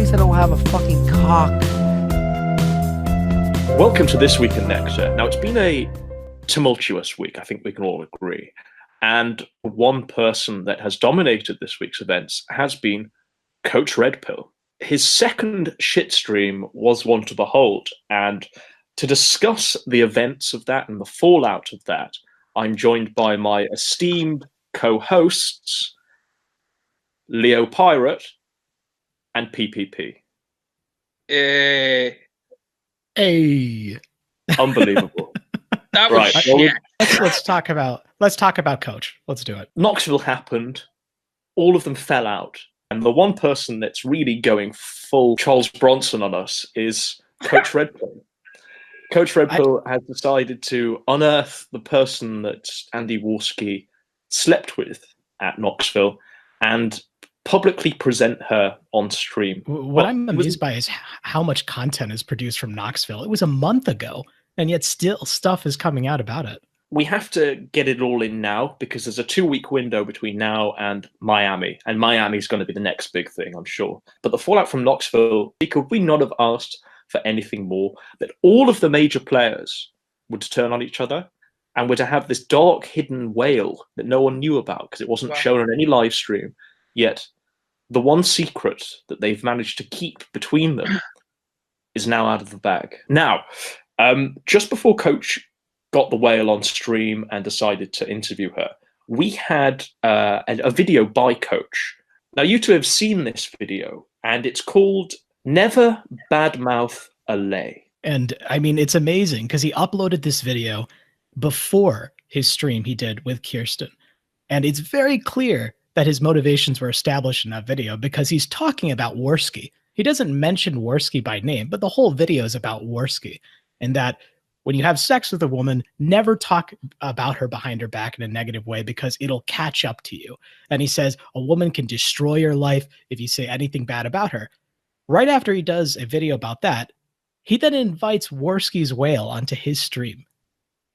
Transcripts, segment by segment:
least I don't have a fucking cock. Welcome to This Week in Nexa. Now, it's been a tumultuous week, I think we can all agree. And one person that has dominated this week's events has been Coach Red Pill. His second shit stream was one to behold. And to discuss the events of that and the fallout of that, I'm joined by my esteemed co-hosts, Leo Pirate and PPP. Hey. Unbelievable. That was Right. shit. Let's talk about Coach. Let's do it. Knoxville happened. All of them fell out. And the one person that's really going full Charles Bronson on us is Coach Red Pill. Coach Red Pill has decided to unearth the person that Andy Warski slept with at Knoxville and publicly present her on stream. What I'm amused by is how much content is produced from Knoxville. It was a month ago, and yet still stuff is coming out about it. We have to get it all in now because there's a 2-week window between now and Miami is going to be the next big thing, I'm sure. But the fallout from Knoxville, could we not have asked for anything more? That all of the major players would turn on each other and were to have this dark hidden whale that no one knew about because it wasn't shown on any live stream. Yet the one secret that they've managed to keep between them is now out of the bag. Now, just before Coach got the whale on stream and decided to interview her, we had a video by Coach. Now, you two have seen this video, and it's called Never Badmouth a Lay. And I mean, it's amazing because he uploaded this video before his stream he did with Kirsten. And it's very clear that his motivations were established in that video because he's talking about Warski. He doesn't mention Warski by name, but the whole video is about Warski. And that when you have sex with a woman, never talk about her behind her back in a negative way because it'll catch up to you. And he says a woman can destroy your life if you say anything bad about her. Right after he does a video about that, he then invites Warski's whale onto his stream.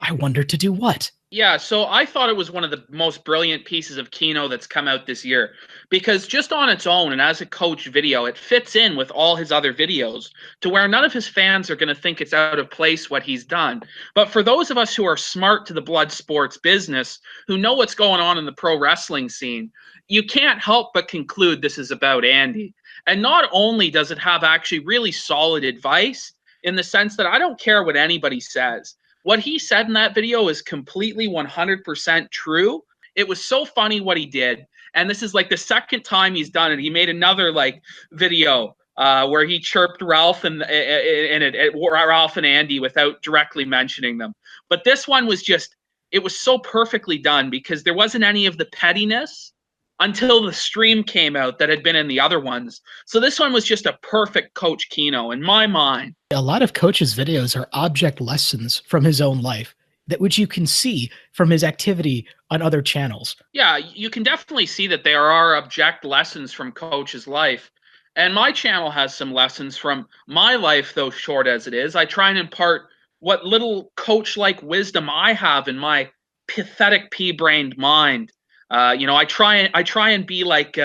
I wonder to do what? Yeah, so I thought it was one of the most brilliant pieces of Kino that's come out this year because just on its own and as a Coach video, it fits in with all his other videos to where none of his fans are going to think it's out of place what he's done. But for those of us who are smart to the blood sports business, who know what's going on in the pro wrestling scene, you can't help but conclude this is about Andy. And not only does it have actually really solid advice in the sense that I don't care what anybody says. What he said in that video is completely 100% true. It was so funny what he did. And this is like the second time he's done it. He made another like video where he chirped Ralph and Ralph and Andy without directly mentioning them. But this one was just, it was so perfectly done because there wasn't any of the pettiness until the stream came out that had been in the other ones. So this one was just a perfect Coach Kino in my mind. A lot of Coach's videos are object lessons from his own life, that which you can see from his activity on other channels. Yeah, you can definitely see that there are object lessons from Coach's life. And my channel has some lessons from my life, though short as it is. I try and impart what little Coach-like wisdom I have in my pathetic pea-brained mind. I try and be like,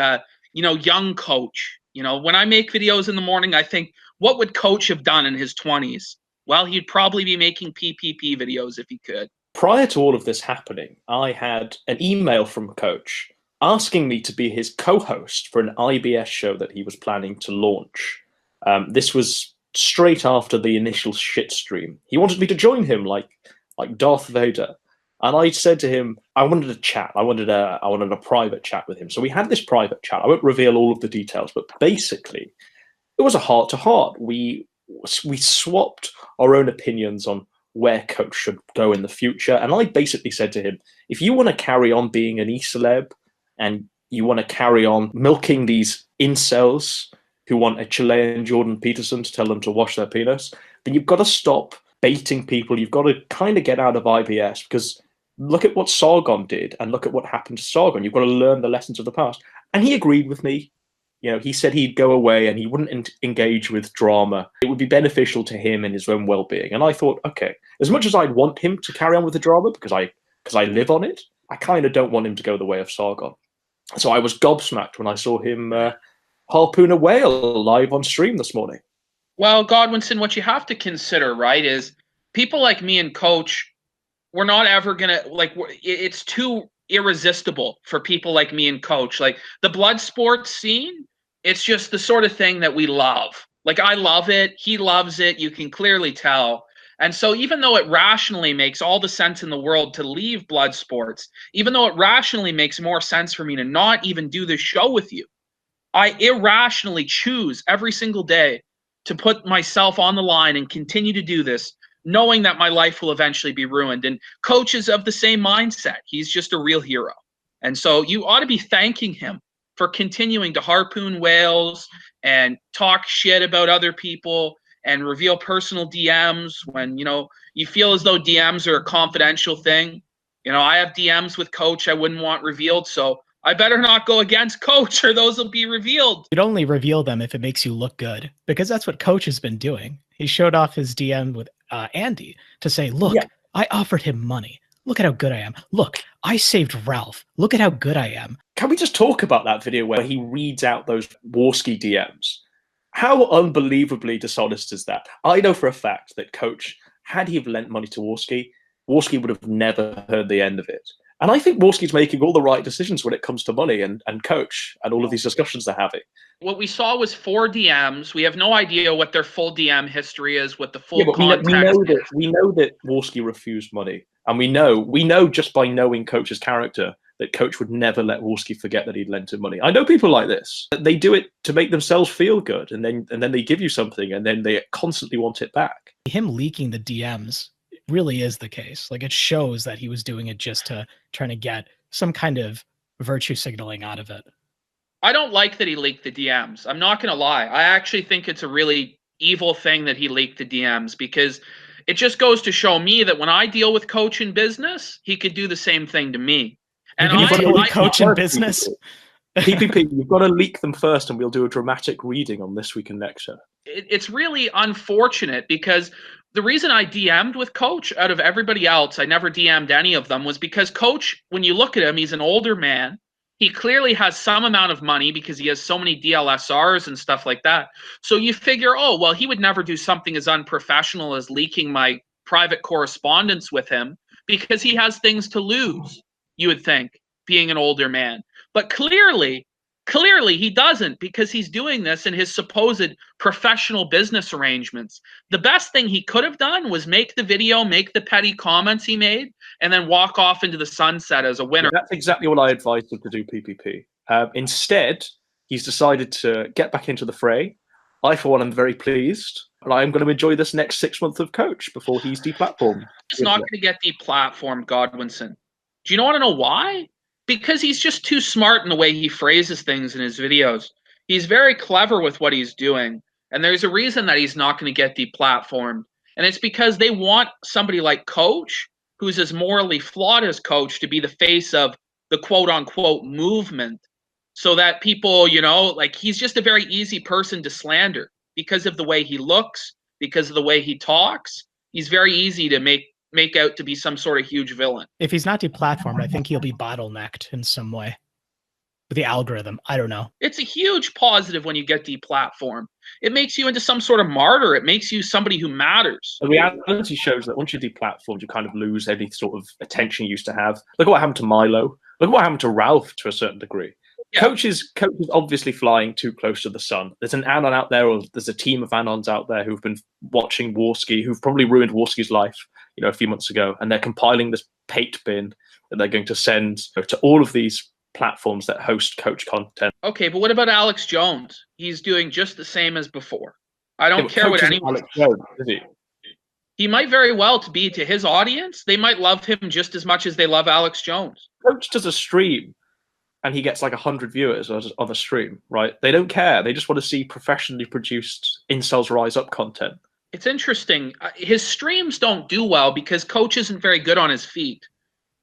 young Coach. When I make videos in the morning, I think, what would Coach have done in his 20s? Well, he'd probably be making PPP videos if he could. Prior to all of this happening, I had an email from Coach asking me to be his co-host for an IBS show that he was planning to launch. This was straight after the initial shit stream. He wanted me to join him like Darth Vader. And I said to him, I wanted a chat. I wanted a private chat with him. So we had this private chat. I won't reveal all of the details, but basically, it was a heart-to-heart. We swapped our own opinions on where Coach should go in the future. And I basically said to him, if you want to carry on being an e-celeb and you want to carry on milking these incels who want a Chilean Jordan Peterson to tell them to wash their penis, then you've got to stop baiting people. You've got to kind of get out of IBS because look at what Sargon did and look at what happened to Sargon. You've got to learn the lessons of the past. And he agreed with me. He said he'd go away and he wouldn't engage with drama. It would be beneficial to him and his own well-being. And I thought, okay, as much as I'd want him to carry on with the drama because I live on it, I kind of don't want him to go the way of Sargon. So I was gobsmacked when I saw him harpoon a whale live on stream this morning. Well, Godwinson, what you have to consider, right, is people like me and Coach, we're not ever going to, like, it's too irresistible for people like me and Coach. Like, the blood sports scene, it's just the sort of thing that we love. Like, I love it. He loves it. You can clearly tell. And so even though it rationally makes all the sense in the world to leave blood sports, even though it rationally makes more sense for me to not even do this show with you, I irrationally choose every single day to put myself on the line and continue to do this, knowing that my life will eventually be ruined. And Coach is of the same mindset. He's just a real hero. And so you ought to be thanking him for continuing to harpoon whales and talk shit about other people and reveal personal DMs when, you know, you feel as though DMs are a confidential thing. You know, I have DMs with Coach I wouldn't want revealed, so I better not go against Coach or those will be revealed. You'd only reveal them if it makes you look good, because that's what Coach has been doing. He showed off his DM with Andy to say, look, yeah, I offered him money. Look at how good I am. Look, I saved Ralph. Look at how good I am. Can we just talk about that video where he reads out those Warski DMs? How unbelievably dishonest is that? I know for a fact that Coach, had he lent money to Warski, Warski would have never heard the end of it. And I think Warski's making all the right decisions when it comes to money and Coach and all of these discussions they're having. What we saw was 4 DMs. We have no idea what their full DM history is, what the full context is. We know that Warski refused money. And we know just by knowing Coach's character that Coach would never let Warski forget that he'd lent him money. I know people like this. They do it to make themselves feel good, and then they give you something, and then they constantly want it back. Him leaking the DMs really is the case. Like, it shows that he was doing it just to trying to get some kind of virtue signaling out of it. I don't like that he leaked the DMs. I'm not going to lie. I actually think it's a really evil thing that he leaked the DMs, because it just goes to show me that when I deal with Coach in business, he could do the same thing to me. And I deal with Coach in business. PPP, you've got to leak them first, and we'll do a dramatic reading on This Week in Lecture. It's really unfortunate, because the reason I DM'd with Coach out of everybody else, I never DM'd any of them, was because Coach, when you look at him, he's an older man. He clearly has some amount of money because he has so many DLSRs and stuff like that. So you figure, oh, well, he would never do something as unprofessional as leaking my private correspondence with him because he has things to lose, you would think, being an older man. But clearly he doesn't, because he's doing this in his supposed professional business arrangements. The best thing he could have done was make the video, make the petty comments he made, and then walk off into the sunset as a winner. That's exactly what I advised him to do, PPP. Instead, he's decided to get back into the fray. I, for one, am very pleased, and I'm going to enjoy this next 6 months of Coach before he's deplatformed. He's not going to get deplatformed, Godwinson. Do you want to know why? Because he's just too smart in the way he phrases things in his videos. He's very clever with what he's doing. And there's a reason that he's not going to get deplatformed. And it's because they want somebody like Coach, who's as morally flawed as Coach, to be the face of the quote-unquote movement. So that people, you know, like, he's just a very easy person to slander because of the way he looks, because of the way he talks. He's very easy to make out to be some sort of huge villain. If he's not deplatformed, I think he'll be bottlenecked in some way with the algorithm. I don't know. It's a huge positive when you get deplatformed. It makes you into some sort of martyr. It makes you somebody who matters. The reality shows that once you're deplatformed, you kind of lose any sort of attention you used to have. Look at what happened to Milo. Look at what happened to Ralph to a certain degree. Yeah. Coach is obviously flying too close to the sun. There's an Anon out there, or there's a team of Anons out there who've been watching Warski, who've probably ruined Warski's life, you know, a few months ago, and they're compiling this pate bin that they're going to send to all of these platforms that host Coach content. Okay, but what about Alex Jones? He's doing just the same as before. I don't care what anyone. Alex Jones, is he? He might very well be to his audience. They might love him just as much as they love Alex Jones. Coach does a stream, and he gets like 100 viewers on a stream, right? They don't care. They just want to see professionally produced incels rise up content. It's interesting. His streams don't do well because Coach isn't very good on his feet.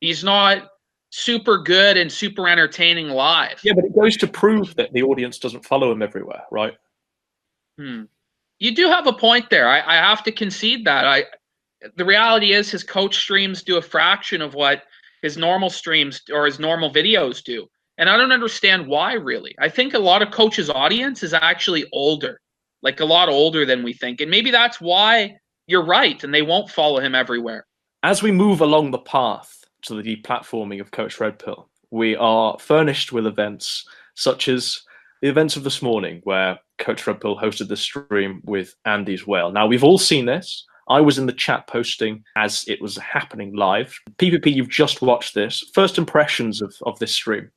He's not super good and super entertaining live. Yeah, but it goes to prove that the audience doesn't follow him everywhere, right? You do have a point there. I have to concede that. The reality is his Coach streams do a fraction of what his normal streams or his normal videos do. And I don't understand why, really. I think a lot of coaches' audience is actually older, like a lot older than we think. And maybe that's why you're right, and they won't follow him everywhere. As we move along the path to the deplatforming of Coach Red Pill, we are furnished with events such as the events of this morning, where Coach Red Pill hosted the stream with Andy as well. Now, we've all seen this. I was in the chat posting as it was happening live. PPP, you've just watched this. First impressions of this stream.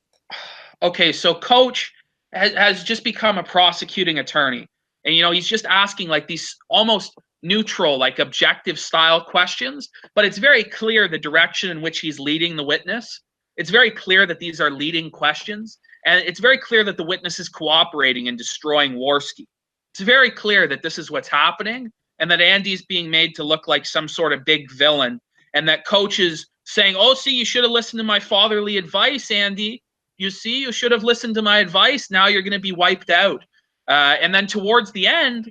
Okay, so Coach has just become a prosecuting attorney. And, he's just asking like these almost neutral, like objective style questions, but it's very clear the direction in which he's leading the witness. It's very clear that these are leading questions, and it's very clear that the witness is cooperating in destroying Worski. It's very clear that this is what's happening, and that Andy's being made to look like some sort of big villain, and that Coach is saying, oh, see, you should have listened to my fatherly advice, Andy. You see, you should have listened to my advice. Now you're going to be wiped out. And then towards the end,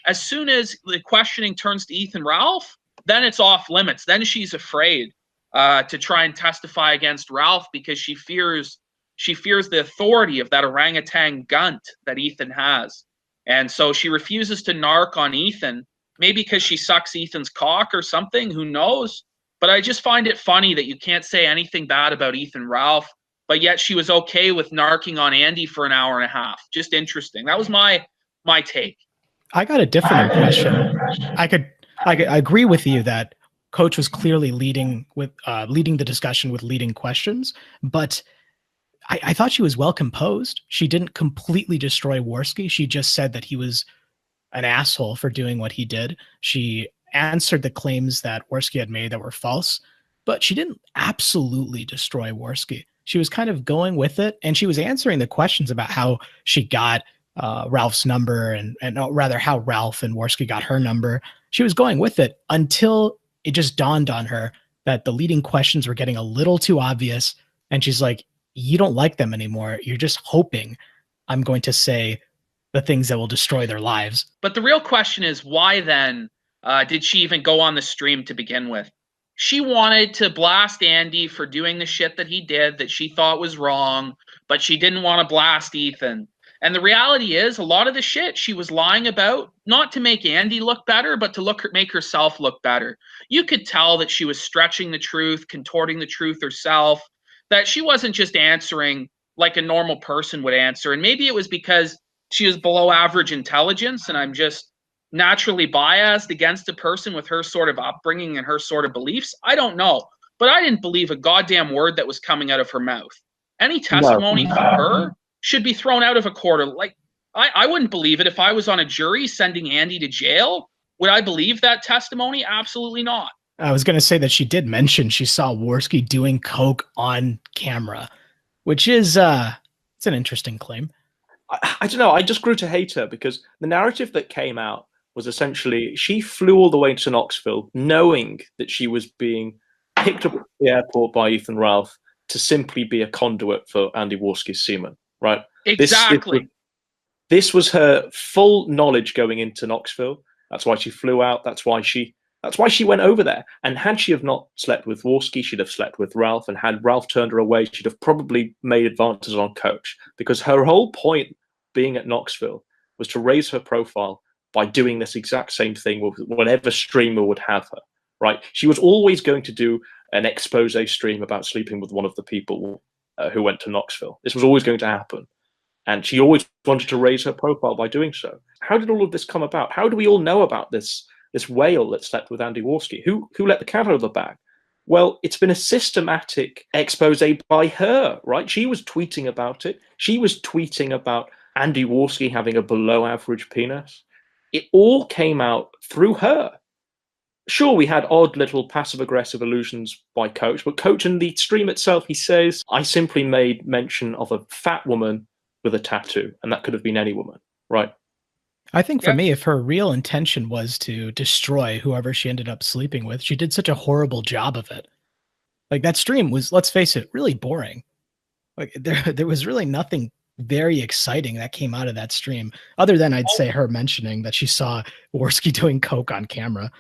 as soon as the questioning turns to Ethan Ralph, then it's off limits. Then she's afraid to try and testify against Ralph because she fears the authority of that orangutan gunt that Ethan has. And so she refuses to narc on Ethan, maybe because she sucks Ethan's cock or something, who knows? But I just find it funny that you can't say anything bad about Ethan Ralph, but yet she was okay with narking on Andy for an hour and a half. Just interesting. That was my take. I got a different impression. I agree with you that Coach was clearly leading the discussion with leading questions, but I thought she was well composed. She didn't completely destroy Worski. She just said that he was an asshole for doing what he did. She answered the claims that Worski had made that were false, but she didn't absolutely destroy Worski. She was kind of going with it, and she was answering the questions about how she got Ralph's number and rather how Ralph and Worski got her number. She was going with it until it just dawned on her that the leading questions were getting a little too obvious. And she's like, you don't like them anymore. You're just hoping I'm going to say the things that will destroy their lives. But the real question is, why then did she even go on the stream to begin with? She wanted to blast Andy for doing the shit that he did that she thought was wrong, but she didn't want to blast Ethan. And the reality is, a lot of the shit she was lying about, not to make Andy look better, but to make herself look better. You could tell that she was stretching the truth, contorting the truth herself, that she wasn't just answering like a normal person would answer. And maybe it was because she was below average intelligence, and I'm just naturally biased against a person with her sort of upbringing and her sort of beliefs. I don't know. But I didn't believe a goddamn word that was coming out of her mouth. Any testimony from her should be thrown out of a court. Like, I wouldn't believe it if I was on a jury sending Andy to jail. Would I believe that testimony? Absolutely not. I was going to say that she did mention she saw Worski doing coke on camera, which is it's an interesting claim. I don't know. I just grew to hate her because the narrative that came out was essentially she flew all the way to Knoxville knowing that she was being picked up at the airport by Ethan Ralph to simply be a conduit for Andy Worski's semen. Right. Exactly. This was her full knowledge going into Knoxville. That's why she flew out. That's why she went over there. And had she have not slept with Worski, she'd have slept with Ralph. And had Ralph turned her away, she'd have probably made advances on Coach. Because her whole point being at Knoxville was to raise her profile by doing this exact same thing with whatever streamer would have her. Right. She was always going to do an expose stream about sleeping with one of the people who went to Knoxville. This was always going to happen. And she always wanted to raise her profile by doing so. How did all of this come about? How do we all know about this whale that slept with Andy Worski? Who let the cat out of the bag? Well, it's been a systematic expose by her, right? She was tweeting about it. She was tweeting about Andy Worski having a below average penis. It all came out through her. Sure, we had odd little passive-aggressive allusions by Coach, but Coach in the stream itself, he says, I simply made mention of a fat woman with a tattoo, and that could have been any woman, right? I think for me, if her real intention was to destroy whoever she ended up sleeping with, she did such a horrible job of it. Like, that stream was, let's face it, really boring. Like, there was really nothing very exciting that came out of that stream, other than I'd say her mentioning that she saw Worski doing coke on camera.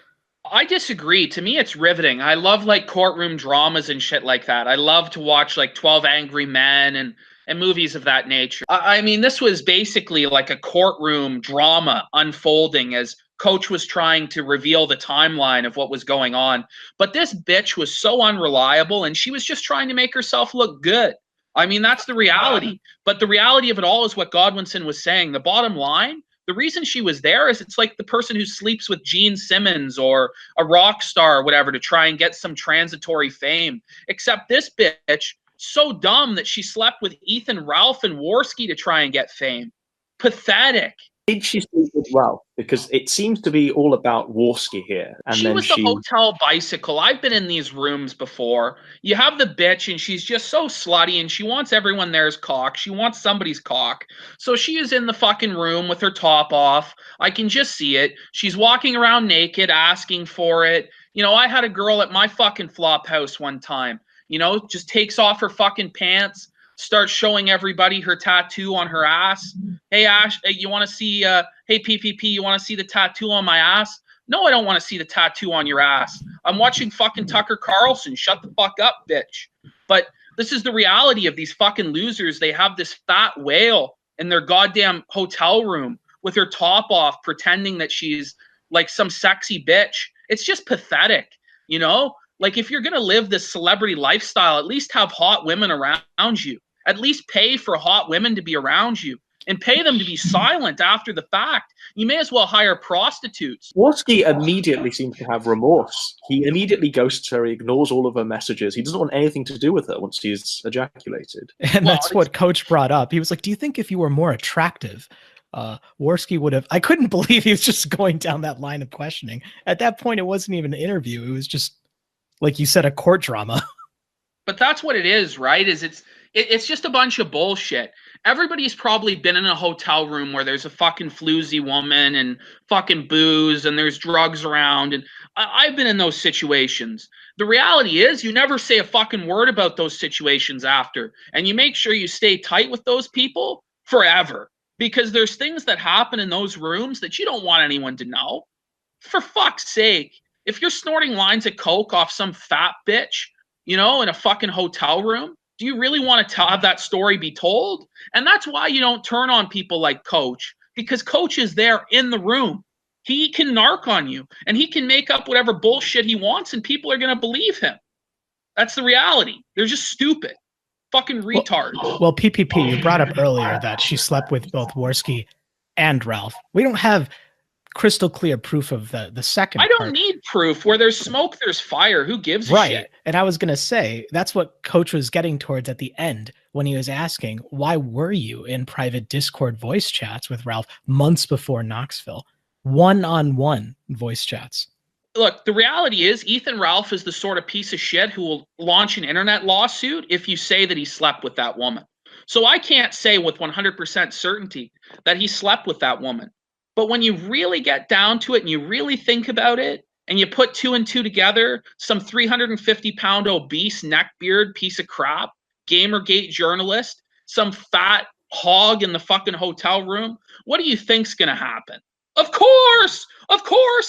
I disagree. To me, it's riveting. I love like courtroom dramas and shit like that. I love to watch like 12 Angry Men and and movies of that nature. I mean, this was basically like a courtroom drama unfolding as Coach was trying to reveal the timeline of what was going on. But this bitch was so unreliable, and she was just trying to make herself look good. I mean, that's the reality. But the reality of it all is what Godwinson was saying. The bottom line, the reason she was there is it's like the person who sleeps with Gene Simmons or a rock star or whatever to try and get some transitory fame. Except this bitch, so dumb that she slept with Ethan, Ralph, and Worski to try and get fame. Pathetic. Did she sleep with Ralph? Because it seems to be all about Worski here. And she then was the hotel bicycle. I've been in these rooms before. You have the bitch, and she's just so slutty, and she wants everyone there's cock. She wants somebody's cock. So she is in the fucking room with her top off. I can just see it. She's walking around naked, asking for it. You know, I had a girl at my fucking flop house one time. You know, just takes off her fucking pants, starts showing everybody her tattoo on her ass. Hey, Ash, you want to see, hey, PPP, you want to see the tattoo on my ass? No, I don't want to see the tattoo on your ass. I'm watching fucking Tucker Carlson. Shut the fuck up, bitch. But this is the reality of these fucking losers. They have this fat whale in their goddamn hotel room with her top off, pretending that she's like some sexy bitch. It's just pathetic, you know? Like, if you're going to live this celebrity lifestyle, at least have hot women around you. At least pay for hot women to be around you and pay them to be silent after the fact. You may as well hire prostitutes. Worski immediately seems to have remorse. He immediately ghosts her. He ignores all of her messages. He doesn't want anything to do with her once he's ejaculated. And that's what Coach brought up. He was like, do you think if you were more attractive, Worski would have... I couldn't believe he was just going down that line of questioning. At that point, it wasn't even an interview. It was just, like you said, a court drama. But that's what it is, right? It's just a bunch of bullshit. Everybody's probably been in a hotel room where there's a fucking floozy woman and fucking booze and there's drugs around. And I've been in those situations. The reality is you never say a fucking word about those situations after. And you make sure you stay tight with those people forever. Because there's things that happen in those rooms that you don't want anyone to know. For fuck's sake. If you're snorting lines of coke off some fat bitch, you know, in a fucking hotel room, do you really want to have that story be told? And that's why you don't turn on people like Coach, because Coach is there in the room. He can narc on you, and he can make up whatever bullshit he wants, and people are going to believe him. That's the reality. They're just stupid. Fucking retards. Well, PPP, you brought up earlier that she slept with both Worski and Ralph. We don't have crystal clear proof of the second I don't part. need proof. Where there's smoke, there's fire. Who gives a shit? And I was going to say, that's what Coach was getting towards at the end when he was asking, why were you in private Discord voice chats with Ralph months before Knoxville? One-on-one voice chats. Look, the reality is Ethan Ralph is the sort of piece of shit who will launch an internet lawsuit if you say that he slept with that woman. So I can't say with 100% certainty that he slept with that woman. But when you really get down to it and you really think about it and you put two and two together, some 350-pound obese neckbeard piece of crap, Gamergate journalist, some fat hog in the fucking hotel room, what do you think's going to happen? Of course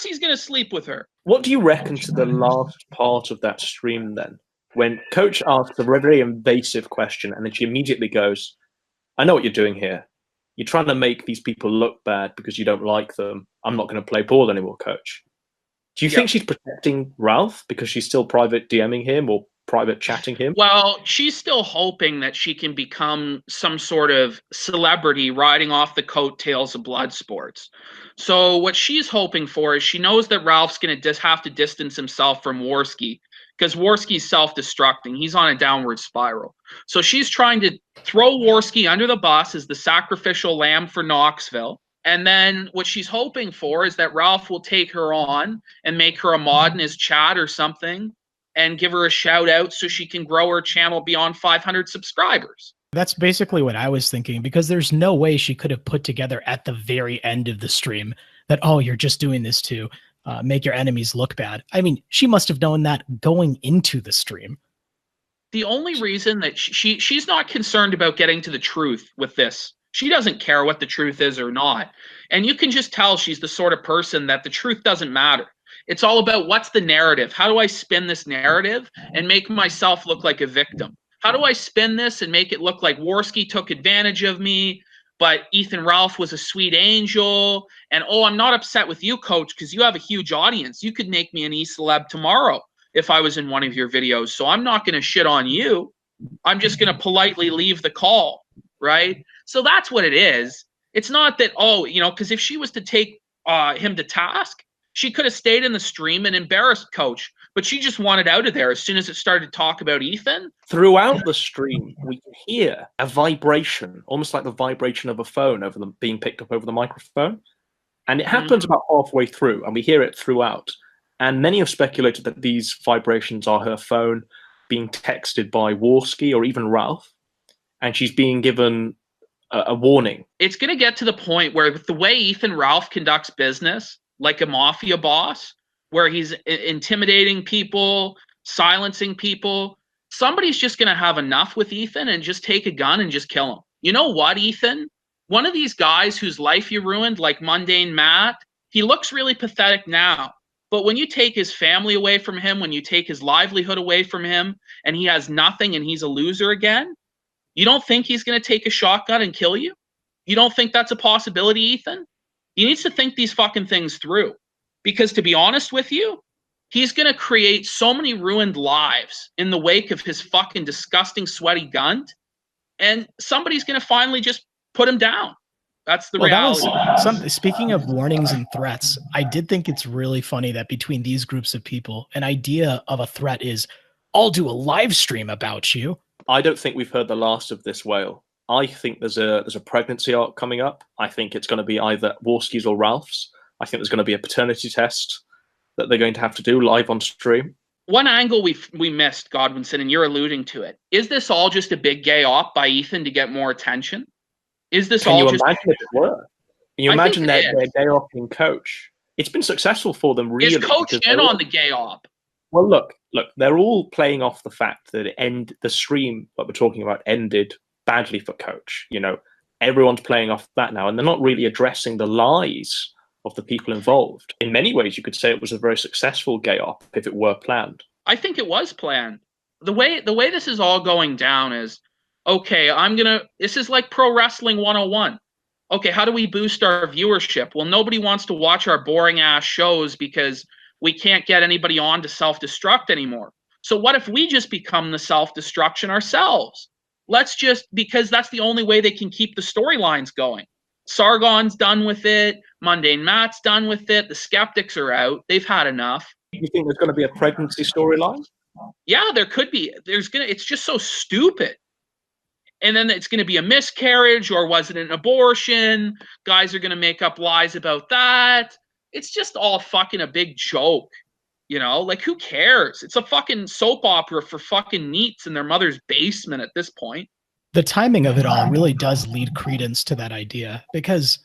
he's going to sleep with her. What do you reckon to the last part of that stream then? When Coach asks a very invasive question and then she immediately goes, I know what you're doing here. You're trying to make these people look bad because you don't like them. I'm not going to play ball anymore, Coach. Do you think she's protecting Ralph because she's still private DMing him or private chatting him? Well, she's still hoping that she can become some sort of celebrity riding off the coattails of blood sports. So what she's hoping for is she knows that Ralph's going to have to distance himself from Worski because Worski's self-destructing. He's on a downward spiral. So she's trying to throw Worski under the bus as the sacrificial lamb for Knoxville. And then what she's hoping for is that Ralph will take her on and make her a mod in his chat or something and give her a shout out so she can grow her channel beyond 500 subscribers. That's basically what I was thinking, because there's no way she could have put together at the very end of the stream that, oh, you're just doing this to make your enemies look bad. I mean, she must have known that going into the stream. The only reason that she's not concerned about getting to the truth with this. She doesn't care what the truth is or not. And you can just tell she's the sort of person that the truth doesn't matter. It's all about what's the narrative? How do I spin this narrative and make myself look like a victim? How do I spin this and make it look like Worski took advantage of me, but Ethan Ralph was a sweet angel? And, oh, I'm not upset with you, coach, because you have a huge audience. You could make me an e-celeb tomorrow if I was in one of your videos. So I'm not going to shit on you. I'm just going to politely leave the call, right? So that's what it is. It's not that, oh, you know, because if she was to take him to task, she could have stayed in the stream and embarrassed coach, but she just wanted out of there as soon as it started to talk about Ethan. Throughout the stream, we can hear a vibration, almost like the vibration of a phone over them being picked up over the microphone. And it happens about halfway through, and we hear it throughout. And many have speculated that these vibrations are her phone being texted by Worski or even Ralph, and she's being given a warning. It's going to get to the point where with the way Ethan Ralph conducts business, like a mafia boss, where he's intimidating people, silencing people, somebody's just going to have enough with Ethan and just take a gun and just kill him. You know what, Ethan? One of these guys whose life you ruined, like Mundane Matt, he looks really pathetic now. But when you take his family away from him, when you take his livelihood away from him, and he has nothing and he's a loser again, you don't think he's going to take a shotgun and kill you? You don't think that's a possibility, Ethan? He needs to think these fucking things through. Because to be honest with you, he's going to create so many ruined lives in the wake of his fucking disgusting, sweaty gun. And somebody's going to finally just put him down. That's the reality. Speaking of warnings and threats, I did think it's really funny that between these groups of people, an idea of a threat is, I'll do a live stream about you. I don't think we've heard the last of this whale. I think there's a pregnancy arc coming up. I think it's going to be either Worski's or Ralph's. I think there's going to be a paternity test that they're going to have to do live on stream. One angle we missed, Godwinson, and you're alluding to it. Is this all just a big gay op by Ethan to get more attention? Is this all just... Can you imagine if it were? Can you imagine their gay op-ing coach? It's been successful for them, really. Is coach in on the gay op? Well, look, they're all playing off the fact that the stream that we're talking about ended badly for coach. You know, everyone's playing off that now, and they're not really addressing the lies of the people involved. In many ways, you could say it was a very successful gay op if it were planned. I think it was planned. The way this is all going down is, okay, this is like pro wrestling 101. Okay, how do we boost our viewership? Well, nobody wants to watch our boring ass shows because we can't get anybody on to self-destruct anymore. So what if we just become the self-destruction ourselves? Because that's the only way they can keep the storylines going. Sargon's done with it. Mundane Matt's done with it. The skeptics are out. They've had enough. You think there's going to be a pregnancy storyline? Yeah, there could be. It's just so stupid. And then it's going to be a miscarriage, or was it an abortion? Guys are going to make up lies about that. It's just all fucking a big joke. You know, like, who cares? It's a fucking soap opera for fucking neats in their mother's basement at this point. The timing of it all really does lead credence to that idea, because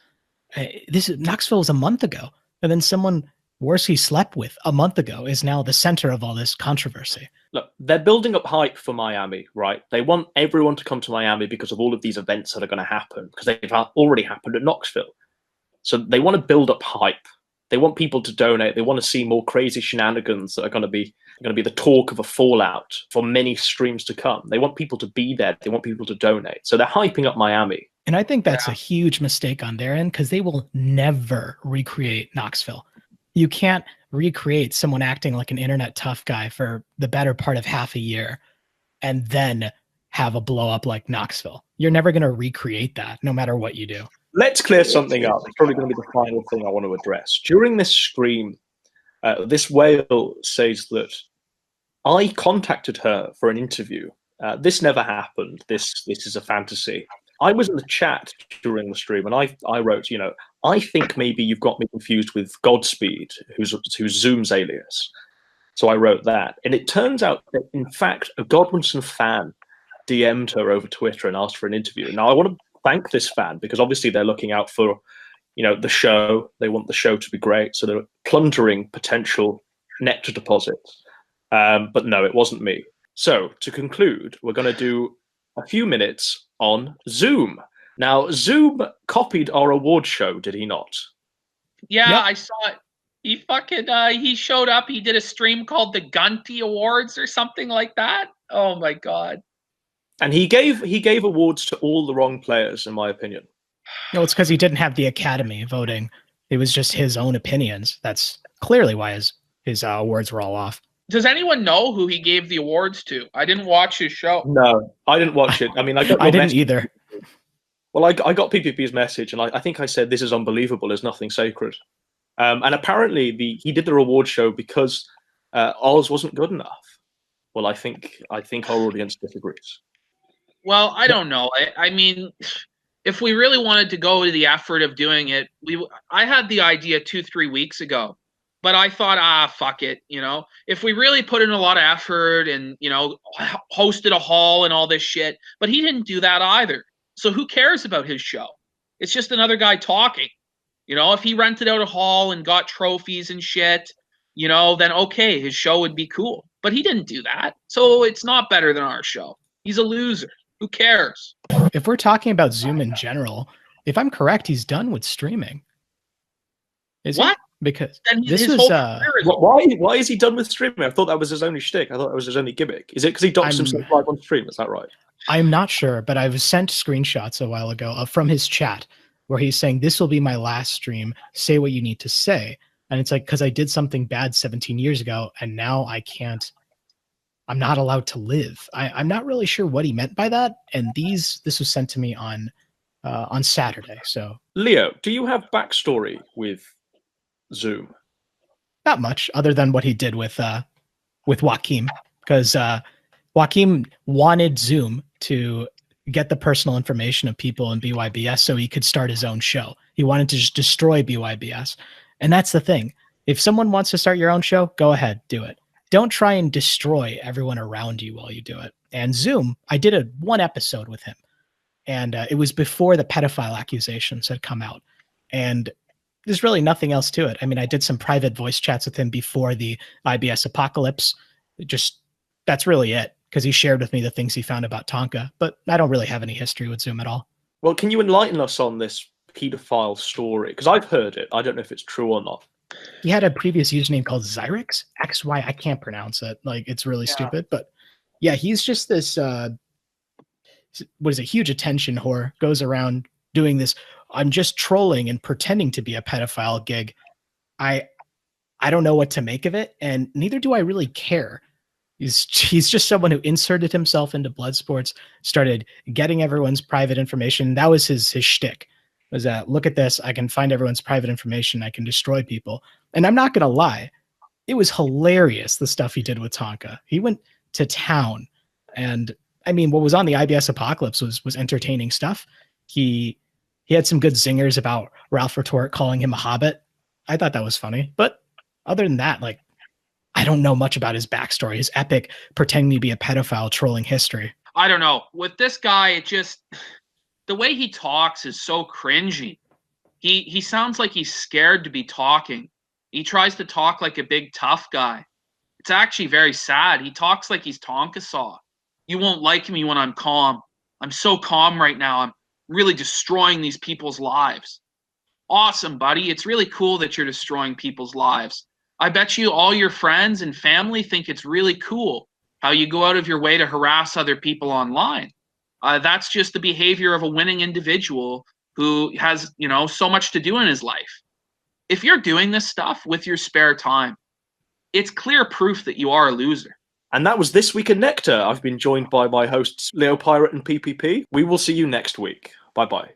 Knoxville was a month ago, and then someone Worski slept with a month ago is now the center of all this controversy. Look, they're building up hype for Miami, right? They want everyone to come to Miami because of all of these events that are going to happen, because they've already happened at Knoxville. So they want to build up hype. They want people to donate. They want to see more crazy shenanigans that are going to be the talk of a fallout for many streams to come. They want people to be there. They want people to donate. So they're hyping up Miami. And I think that's a huge mistake on their end, because they will never recreate Knoxville. You can't recreate someone acting like an internet tough guy for the better part of half a year and then have a blow up like Knoxville. You're never going to recreate that, no matter what you do. Let's clear something up. It's probably going to be the final thing I want to address. During this stream, this whale says that I contacted her for an interview. This never happened. This is a fantasy. I was in the chat during the stream, and I wrote, you know, I think maybe you've got me confused with Godspeed, who's Zoom's alias. So I wrote that. And it turns out that, in fact, a Godwinson fan DM'd her over Twitter and asked for an interview. Now, I want to thank this fan, because obviously they're looking out for, you know, the show. They want the show to be great. So they're plundering potential nectar deposits. But no, it wasn't me. So to conclude, we're going to do a few minutes on Zoom. Now, Zoom copied our award show, did he not? Yeah, Yep. I saw it. He fucking he showed up. He did a stream called the Gunty Awards or something like that. Oh my god. And he gave awards to all the wrong players, in my opinion. No, it's because he didn't have the Academy voting. It was just his own opinions. That's clearly why his awards were all off. Does anyone know who he gave the awards to? I didn't watch his show. No, I didn't watch it. I mean, I got I your didn't message. either. Well, I got PPP's message, and I think I said, this is unbelievable. There's nothing sacred. And apparently he did the reward show because Oz wasn't good enough. Well, I think our audience disagrees. Well, I don't know. I mean, if we really wanted to go to the effort of doing it, I had the idea 2-3 weeks ago, but I thought, fuck it. If we really put in a lot of effort and, hosted a hall and all this shit, but he didn't do that either. So who cares about his show? It's just another guy talking. If he rented out a hall and got trophies and shit, then okay, his show would be cool. But he didn't do that. So it's not better than our show. He's a loser. Who cares? If we're talking about Zoom in general, if I'm correct, he's done with streaming. Is what? He? Because then this his was why is he done with streaming? I thought that was his only shtick. I thought that was his only gimmick. Is it because he docks himself live on stream? Is that right? I'm not sure, but I was sent screenshots a while ago from his chat where he's saying, this will be my last stream. Say what you need to say. And it's like, because I did something bad 17 years ago, and now I'm not allowed to live. I'm not really sure what he meant by that. And this was sent to me on Saturday. So Leo, do you have backstory with Zoom? Not much, other than what he did with Joaquim, because Joaquim wanted Zoom to get the personal information of people in BYBS so he could start his own show. He wanted to just destroy BYBS. And that's the thing. If someone wants to start your own show, go ahead, do it. Don't try and destroy everyone around you while you do it. And Zoom, I did one episode with him. And it was before the pedophile accusations had come out. And there's really nothing else to it. I mean, I did some private voice chats with him before the IBS apocalypse. That's really it. Because he shared with me the things he found about Tonka. But I don't really have any history with Zoom at all. Well, can you enlighten us on this pedophile story? Because I've heard it. I don't know if it's true or not. He had a previous username called Xyrix. XY, I can't pronounce it. Like, it's really stupid. But yeah, he's just this, huge attention whore. Goes around doing this, I'm just trolling and pretending to be a pedophile gig. I don't know what to make of it. And neither do I really care. He's just someone who inserted himself into blood sports, started getting everyone's private information. That was his shtick. Was that, look at this, I can find everyone's private information, I can destroy people. And I'm not going to lie, it was hilarious, the stuff he did with Tonka. He went to town. And I mean, what was on the IBS Apocalypse was entertaining stuff. He had some good zingers about Ralph Retort calling him a hobbit. I thought that was funny. But other than that, like, I don't know much about his backstory, his epic pretending to be a pedophile trolling history. I don't know. With this guy, the way he talks is so cringy. He sounds like he's scared to be talking. He tries to talk like a big tough guy. It's actually very sad. He talks like he's Tonka Saw. You won't like me when I'm calm. I'm so calm right now. I'm really destroying these people's lives. Awesome, buddy. It's really cool that you're destroying people's lives. I bet you all your friends and family think it's really cool how you go out of your way to harass other people online. That's just the behavior of a winning individual who has, so much to do in his life. If you're doing this stuff with your spare time, it's clear proof that you are a loser. And that was This Week in Nectar. I've been joined by my hosts, Leo Pirate and PPP. We will see you next week. Bye-bye.